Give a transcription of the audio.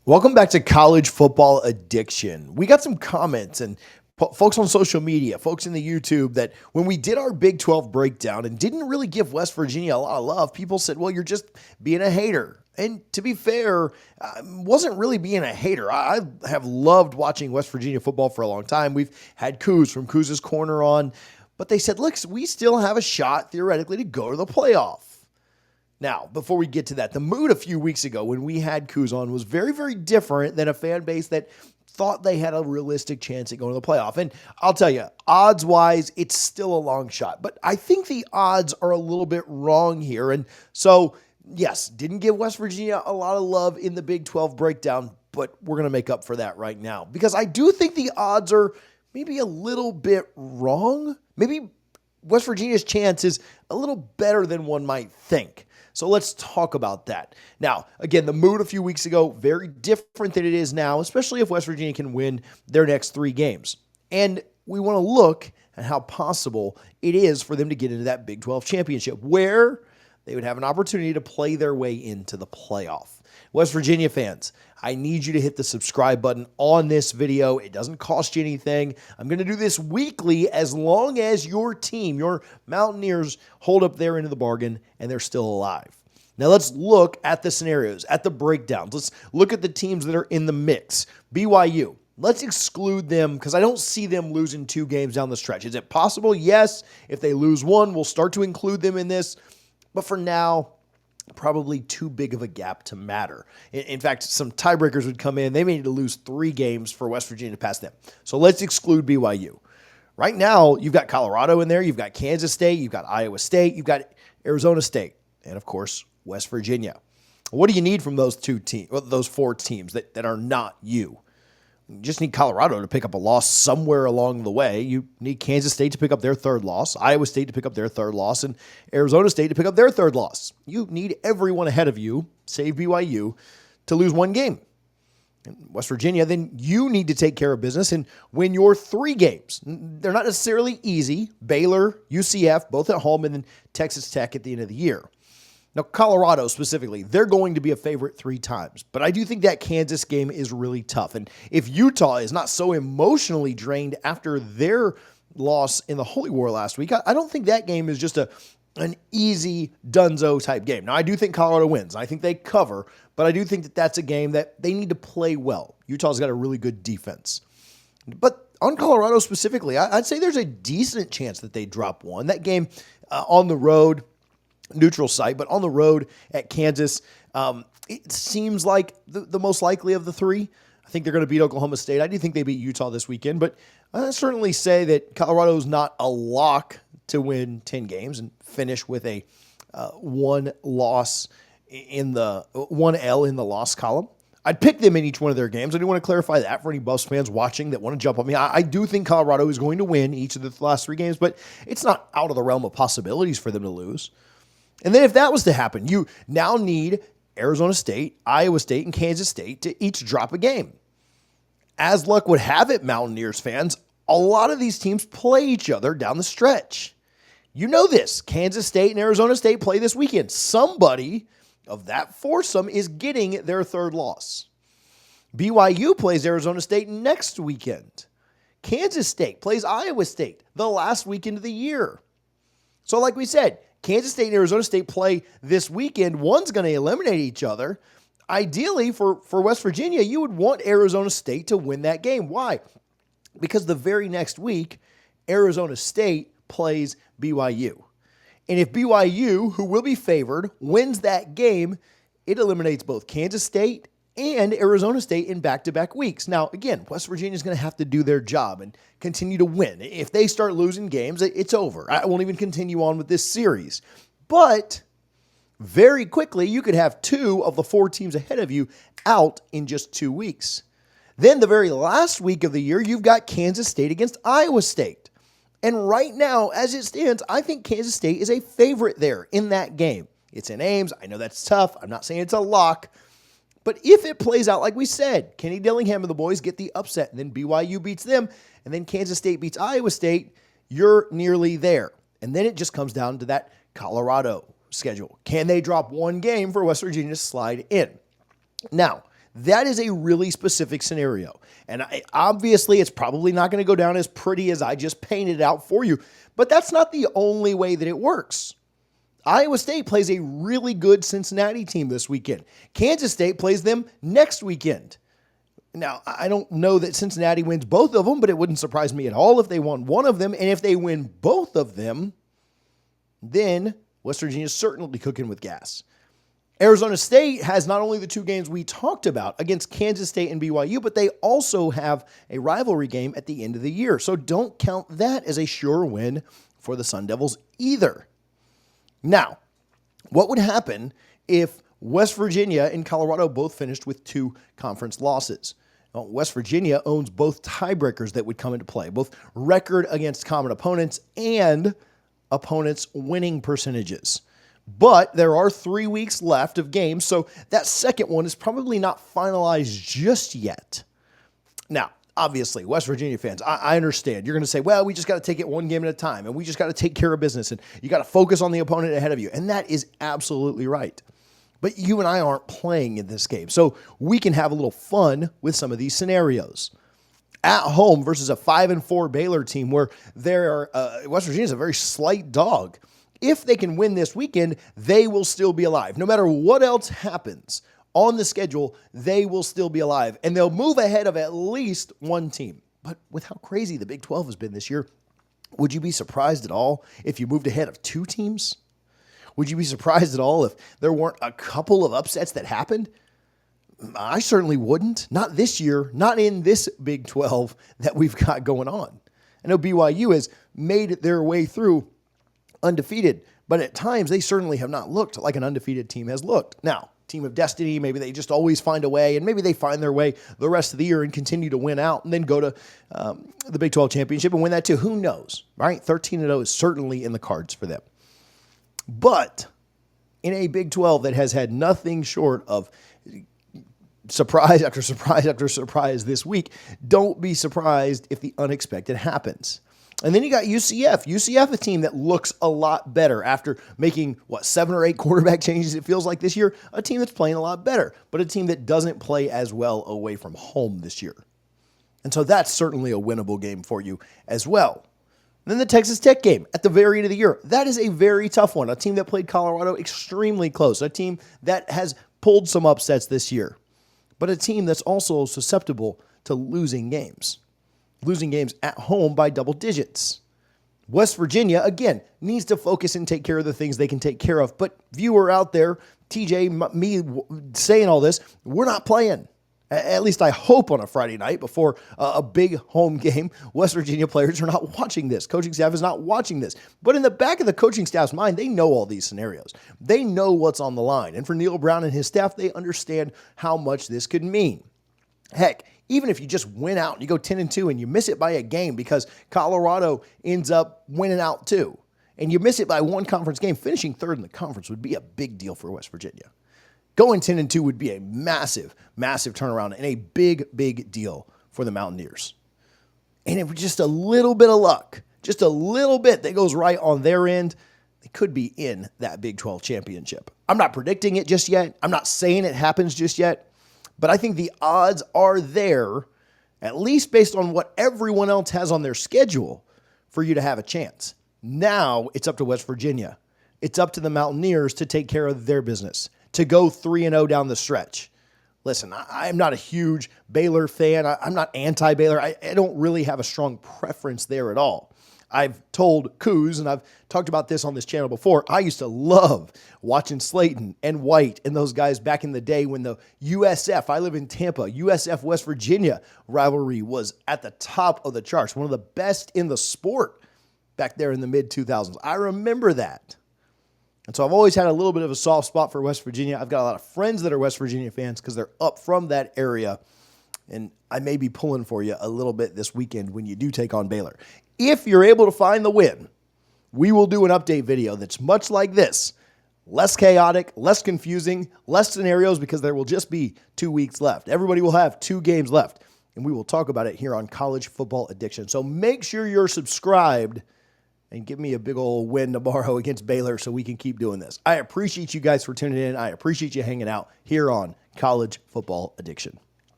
Welcome back to College Football Addiction. We got some comments and folks on social media, folks in the YouTube, that when we did our Big 12 breakdown and didn't really give West Virginia a lot of love, people said, well, you're just being a hater. And to be fair, I wasn't really being a hater. I have loved watching West Virginia football for a long time. We've had Coos from Coos' Corner on, but they said, look, we still have a shot theoretically to go to the playoff. Now, before we get to that, the mood a few weeks ago when we had Coos on was very, very different than a fan base that thought they had a realistic chance at going to the playoff. And I'll tell you, odds-wise, it's still a long shot. But I think the odds are a little bit wrong here. And so, yes, didn't give West Virginia a lot of love in the Big 12 breakdown, but we're going to make up for that right now. Because I do think the odds are maybe a little bit wrong. Maybe West Virginia's chance is a little better than one might think. So let's talk about that. Now, again, the mood a few weeks ago, very different than it is now, especially if West Virginia can win their next 3 games. And we want to look at how possible it is for them to get into that Big 12 championship, where they would have an opportunity to play their way into the playoff. West Virginia fans, I need you to hit the subscribe button on this video. It doesn't cost you anything. I'm going to do this weekly as long as your team, your Mountaineers, hold up their end of the bargain and they're still alive. Now let's look at the scenarios, at the breakdowns. Let's look at the teams that are in the mix. BYU, let's exclude them because I don't see them losing 2 games down the stretch. Is it possible? Yes. If they lose 1, we'll start to include them in this. But for now, probably too big of a gap to matter. In fact, some tiebreakers would come in. They may need to lose 3 games for West Virginia to pass them. So let's exclude BYU. Right now, you've got Colorado in there. You've got Kansas State. You've got Iowa State. You've got Arizona State. And, of course, West Virginia. What do you need from those 4 teams that are not you? You just need Colorado to pick up a loss somewhere along the way. You need Kansas State to pick up their 3rd loss, Iowa State to pick up their 3rd loss, and Arizona State to pick up their 3rd loss. You need everyone ahead of you, save BYU, to lose 1 game. And West Virginia, then you need to take care of business and win your 3 games. They're not necessarily easy. Baylor, UCF, both at home, and then Texas Tech at the end of the year. Now, Colorado specifically, they're going to be a favorite 3 times, but I do think that Kansas game is really tough. And if Utah is not so emotionally drained after their loss in the Holy War last week, I don't think that game is just an easy dunzo type game. Now, I do think Colorado wins. I think they cover, but I do think that that's a game that they need to play well. Utah's got a really good defense. But on Colorado specifically, I'd say there's a decent chance that they drop 1. That game on the road, neutral site, but on the road at Kansas, it seems like the most likely of the 3. I think they're going to beat Oklahoma State. I do think they beat Utah this weekend, but I certainly say that Colorado is not a lock to win 10 games and finish with a 1 loss in the 1 L in the loss column. I'd pick them in each one of their games. I do want to clarify that for any Buffs fans watching that want to jump on me. I do think Colorado is going to win each of the last 3 games, but it's not out of the realm of possibilities for them to lose. And then if that was to happen, you now need Arizona State, Iowa State, and Kansas State to each drop a game. As luck would have it, Mountaineers fans, a lot of these teams play each other down the stretch. You know this. Kansas State and Arizona State play this weekend. Somebody of that foursome is getting their 3rd loss. BYU plays Arizona State next weekend. Kansas State plays Iowa State the last weekend of the year. So like we said, Kansas State and Arizona State play this weekend. One's going to eliminate each other. Ideally, for West Virginia, you would want Arizona State to win that game. Why? Because the very next week, Arizona State plays BYU. And if BYU, who will be favored, wins that game, it eliminates both Kansas State and Arizona State in back-to-back weeks. Now, again, West Virginia is going to have to do their job and continue to win. If they start losing games, it's over. I won't even continue on with this series. But very quickly, you could have 2 of the 4 teams ahead of you out in just 2 weeks. Then the very last week of the year, you've got Kansas State against Iowa State. And right now, as it stands, I think Kansas State is a favorite there in that game. It's in Ames. I know that's tough. I'm not saying it's a lock. But if it plays out like we said, Kenny Dillingham and the boys get the upset, and then BYU beats them, and then Kansas State beats Iowa State, you're nearly there. And then it just comes down to that Colorado schedule. Can they drop 1 game for West Virginia to slide in? Now, That is a really specific scenario. And obviously, it's probably not going to go down as pretty as I just painted it out for you, but that's not the only way that it works. Iowa State plays a really good Cincinnati team this weekend. Kansas State plays them next weekend. Now, I don't know that Cincinnati wins both of them, but it wouldn't surprise me at all if they won one of them. And if they win both of them, then West Virginia's certainly cooking with gas. Arizona State has not only the two games we talked about against Kansas State and BYU, but they also have a rivalry game at the end of the year. So don't count that as a sure win for the Sun Devils either. Now, what would happen if West Virginia and Colorado both finished with 2 conference losses? Well, West Virginia owns both tiebreakers that would come into play, both record against common opponents and opponents' winning percentages. But there are 3 weeks left of games, so that second one is probably not finalized just yet. Now, obviously, West Virginia fans, I understand. You're going to say, well, we just got to take it one game at a time, and we just got to take care of business, and you got to focus on the opponent ahead of you. And that is absolutely right. But you and I aren't playing in this game, so we can have a little fun with some of these scenarios. At home versus a 5-4 Baylor team where West Virginia's a very slight dog. If they can win this weekend, they will still be alive. No matter what else happens on the schedule, they will still be alive. And they'll move ahead of at least one team. But with how crazy the Big 12 has been this year, would you be surprised at all if you moved ahead of 2 teams? Would you be surprised at all if there weren't a couple of upsets that happened? I certainly wouldn't. Not this year, not in this Big 12 that we've got going on. I know BYU has made their way through undefeated, but at times they certainly have not looked like an undefeated team has looked. Now, team of destiny, maybe they just always find a way, and maybe they find their way the rest of the year and continue to win out and then go to the Big 12 championship and win that too. Who knows, right? 13-0 is certainly in the cards for them. But in a Big 12 that has had nothing short of surprise after surprise after surprise this week, don't be surprised if the unexpected happens. And then you got UCF. UCF, a team that looks a lot better after making, 7 or 8 quarterback changes, it feels like this year. A team that's playing a lot better, but a team that doesn't play as well away from home this year. And so that's certainly a winnable game for you as well. And then the Texas Tech game at the very end of the year. That is a very tough one. A team that played Colorado extremely close. A team that has pulled some upsets this year. But a team that's also susceptible to losing games at home by double digits. West Virginia, again, needs to focus and take care of the things they can take care of. But viewer out there, TJ, me saying all this, we're not playing. At least I hope on a Friday night before a big home game. West Virginia players are not watching this. Coaching staff is not watching this. But in the back of the coaching staff's mind, they know all these scenarios. They know what's on the line. And for Neil Brown and his staff, they understand how much this could mean. Heck, even if you just win out and you go 10-2 and you miss it by a game because Colorado ends up winning out too, and you miss it by one conference game, finishing third in the conference would be a big deal for West Virginia. Going 10-2 would be a massive, massive turnaround and a big, big deal for the Mountaineers. And if just a little bit of luck, just a little bit that goes right on their end, they could be in that Big 12 championship. I'm not predicting it just yet. I'm not saying it happens just yet. But I think the odds are there, at least based on what everyone else has on their schedule, for you to have a chance. Now it's up to West Virginia. It's up to the Mountaineers to take care of their business, to go 3-0 down the stretch. Listen, I'm not a huge Baylor fan. I'm not anti-Baylor. I don't really have a strong preference there at all. I've told Coos, and I've talked about this on this channel before, I used to love watching Slayton and White and those guys back in the day when the USF, I live in Tampa, USF West Virginia rivalry was at the top of the charts, one of the best in the sport back there in the mid-2000s. I remember that. And so I've always had a little bit of a soft spot for West Virginia. I've got a lot of friends that are West Virginia fans because they're up from that area. And I may be pulling for you a little bit this weekend when you do take on Baylor. If you're able to find the win, we will do an update video that's much like this. Less chaotic, less confusing, less scenarios because there will just be 2 weeks left. Everybody will have 2 games left. And we will talk about it here on College Football Addiction. So make sure you're subscribed and give me a big old win tomorrow against Baylor so we can keep doing this. I appreciate you guys for tuning in. I appreciate you hanging out here on college football addiction.